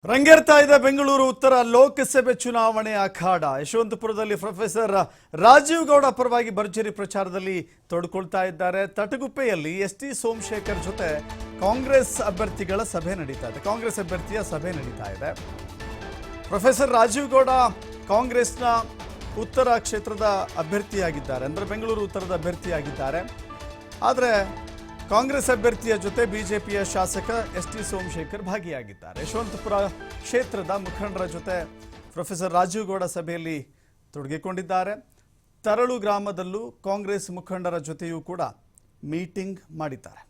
ರಂಗೇರ್ತಾ ಇದೆ ಬೆಂಗಳೂರು ಉತ್ತರ ಲೋಕಸಭೆ ಚುನಾವಣೆ ಅಖಾಡ. ಯಶವಂತಪುರದಲ್ಲಿ ಪ್ರೊಫೆಸರ್ ರಾಜೀವ್ ಗೌಡ ಪರವಾಗಿ ಭರ್ಜರಿ ಪ್ರಚಾರದಲ್ಲಿ ತೊಡಕೊಳ್ತಾ ಇದ್ದಾರೆ. ತಟಗುಪ್ಪೆಯಲ್ಲಿ ಎಸ್.ಟಿ. ಸೋಮಶೇಖರ್ ಜೊತೆ ಕಾಂಗ್ರೆಸ್ ಅಭ್ಯರ್ಥಿಗಳ ಸಭೆ ನಡೀತಾ ಇದೆ. ಕಾಂಗ್ರೆಸ್ ಅಭ್ಯರ್ಥಿಯ ಸಭೆ ನಡೀತಾ ಇದೆ. ಪ್ರೊಫೆಸರ್ ರಾಜೀವ್ ಗೌಡ ಕಾಂಗ್ರೆಸ್ನ ಉತ್ತರ ಕ್ಷೇತ್ರದ ಅಭ್ಯರ್ಥಿಯಾಗಿದ್ದಾರೆ, ಅಂದರೆ ಬೆಂಗಳೂರು ಉತ್ತರದ ಅಭ್ಯರ್ಥಿಯಾಗಿದ್ದಾರೆ. ಆದರೆ ಕಾಂಗ್ರೆಸ್ ಅಭ್ಯರ್ಥಿಯ ಜೊತೆ ಬಿಜೆಪಿಯ ಶಾಸಕ ಎಸ್.ಟಿ. ಸೋಮಶೇಖರ್ ಭಾಗಿಯಾಗಿದ್ದಾರೆ. ಯಶವಂತಪುರ ಕ್ಷೇತ್ರದ ಮುಖಂಡರ ಜೊತೆ ಪ್ರೊಫೆಸರ್ ರಾಜೀವ್ ಗೌಡ ಸಭೆಯಲ್ಲಿ ತೊಡಗಿಕೊಂಡಿದ್ದಾರೆ. ತರಳು ಗ್ರಾಮದಲ್ಲೂ ಕಾಂಗ್ರೆಸ್ ಮುಖಂಡರ ಜೊತೆಯೂ ಕೂಡ ಮೀಟಿಂಗ್ ಮಾಡಿದ್ದಾರೆ.